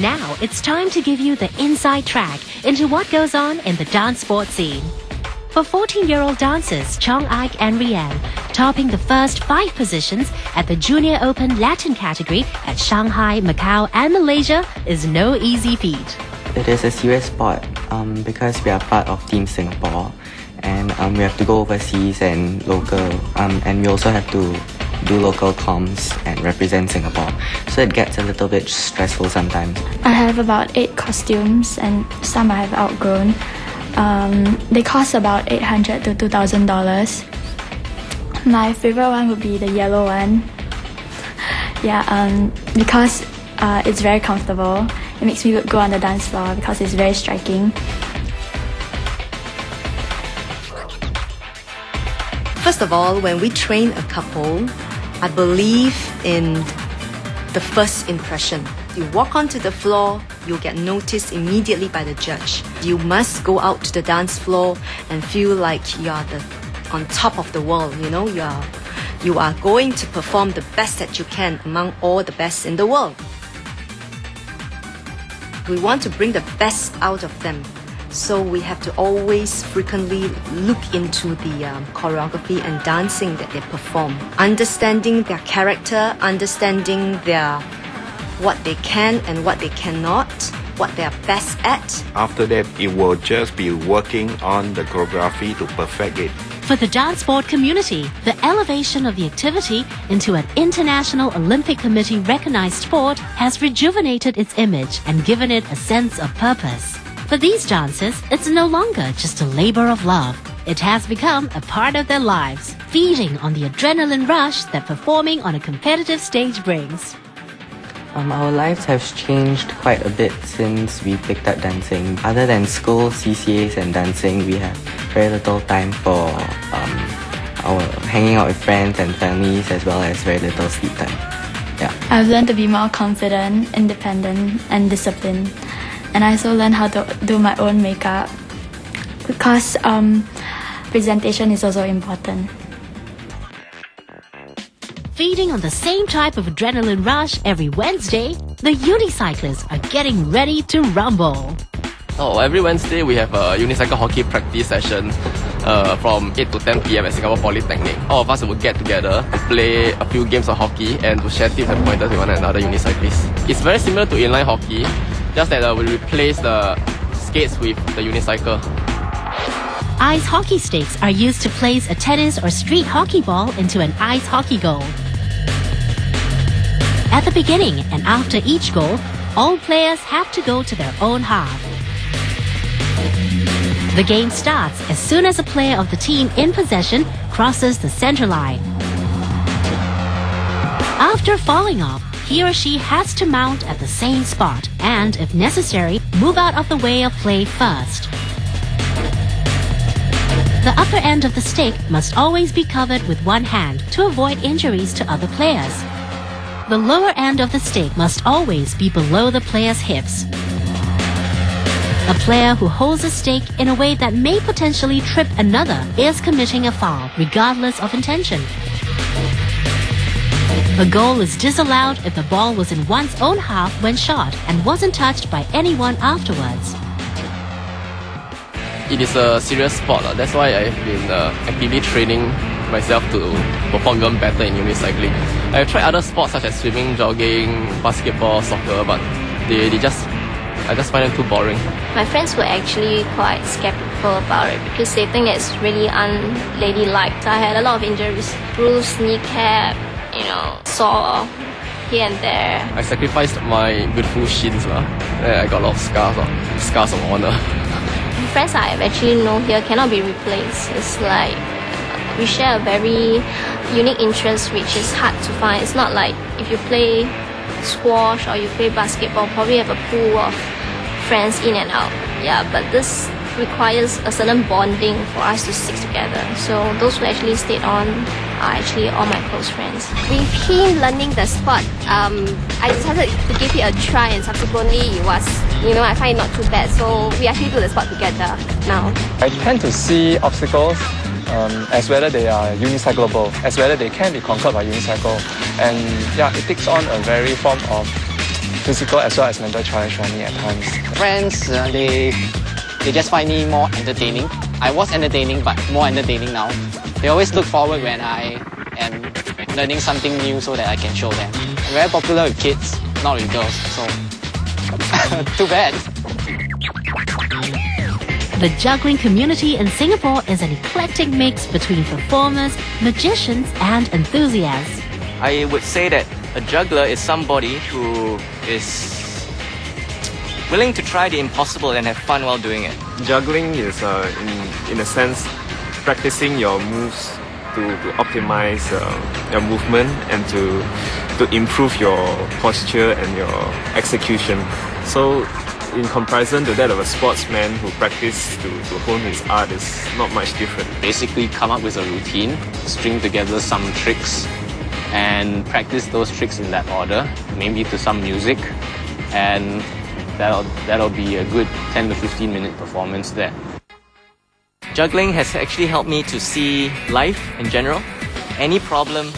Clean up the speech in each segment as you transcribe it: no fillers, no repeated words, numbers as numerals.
Now it's time to give you the inside track into what goes on in the dance sport scene. For 14-year-old dancers Chong Ike and Rianne, topping the first 5 positions at the Junior Open Latin category at Shanghai, Macau and Malaysia is no easy feat. It is a serious sport because we are part of Team Singapore, and we have to go overseas and and we also have to do local comms and represent Singapore. So it gets a little bit stressful sometimes. I have about 8 costumes and some I have outgrown. They cost about $800 to $2,000. My favorite one would be the yellow one. Because it's very comfortable. It makes me go on the dance floor because it's very striking. First of all, when we train a couple, I believe in the first impression. You walk onto the floor, you'll get noticed immediately by the judge. You must go out to the dance floor and feel like you are on top of the world. You are going to perform the best that you can among all the best in the world. We want to bring the best out of them. So we have to always frequently look into the choreography and dancing that they perform. Understanding their character, understanding what they can and what they cannot, what they are best at. After that, it will just be working on the choreography to perfect it. For the dance sport community, the elevation of the activity into an International Olympic Committee recognized sport has rejuvenated its image and given it a sense of purpose. For these dancers, it's no longer just a labor of love. It has become a part of their lives, feeding on the adrenaline rush that performing on a competitive stage brings. Our lives have changed quite a bit since we picked up dancing. Other than school, CCAs and dancing, we have very little time for our hanging out with friends and families, as well as very little sleep time. I've learned to be more confident, independent and disciplined. And I also learned how to do my own makeup because presentation is also important. Feeding on the same type of adrenaline rush every Wednesday, the unicyclists are getting ready to rumble. Every Wednesday we have a unicycle hockey practice session from 8 to 10 p.m. at Singapore Polytechnic. All of us will get together to play a few games of hockey and to share tips and pointers with one another unicyclists. It's very similar to inline hockey, just that we replace the skates with the unicycle. Ice hockey sticks are used to place a tennis or street hockey ball into an ice hockey goal. At the beginning and after each goal, all players have to go to their own half. The game starts as soon as a player of the team in possession crosses the center line. After falling off, he or she has to mount at the same spot and, if necessary, move out of the way of play first. The upper end of the stick must always be covered with one hand to avoid injuries to other players. The lower end of the stick must always be below the player's hips. A player who holds a stick in a way that may potentially trip another is committing a foul, regardless of intention. A goal is disallowed if the ball was in one's own half when shot and wasn't touched by anyone afterwards. It is a serious sport. That's why I've been actively training myself to perform even better in unicycling. I've tried other sports such as swimming, jogging, basketball, soccer, but I just find them too boring. My friends were actually quite skeptical about it because they think it's really unladylike. I had a lot of injuries, bruised kneecap, sore here and there. I sacrificed my beautiful shins. I got a lot of scars of honor. Friends I actually know here cannot be replaced. It's like we share a very unique interest which is hard to find. It's not like if you play squash or you play basketball, probably have a pool of friends in and out. But this requires a certain bonding for us to stick together. So those who actually stayed on are actually all my close friends. With him learning the sport, I decided to give it a try, and subsequently it was, I find it not too bad. So we actually do the sport together now. I tend to see obstacles as whether they are unicyclable, as whether they can be conquered by unicycle. And it takes on a very form of physical as well as mental challenge for me at times. Friends, they just find me more entertaining. I was entertaining, but more entertaining now. They always look forward when I am learning something new so that I can show them. I'm very popular with kids, not with girls, so too bad. The juggling community in Singapore is an eclectic mix between performers, magicians, and enthusiasts. I would say that a juggler is somebody who is willing to try the impossible and have fun while doing it. Juggling is, in a sense, practicing your moves to optimize your movement and to improve your posture and your execution. So, in comparison to that of a sportsman who practices to hone his art, is not much different. Basically come up with a routine, string together some tricks, and practice those tricks in that order, maybe to some music, and that'll be a good 10 to 15 minute performance there. Juggling has actually helped me to see life in general. Any problem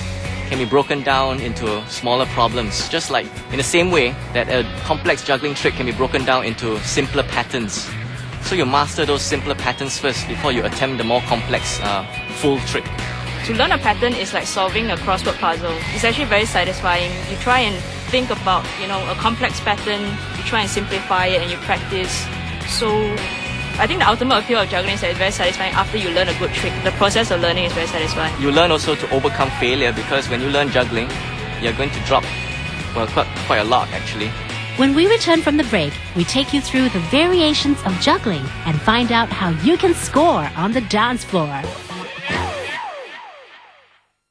can be broken down into smaller problems, just like in the same way that a complex juggling trick can be broken down into simpler patterns. So you master those simpler patterns first before you attempt the more complex full trick. To learn a pattern is like solving a crossword puzzle. It's actually very satisfying. You try and think about, a complex pattern, you try and simplify it and you practice. So I think the ultimate appeal of juggling is that it's very satisfying after you learn a good trick. The process of learning is very satisfying. You learn also to overcome failure, because when you learn juggling, you're going to drop, quite a lot actually. When we return from the break, we take you through the variations of juggling and find out how you can score on the dance floor.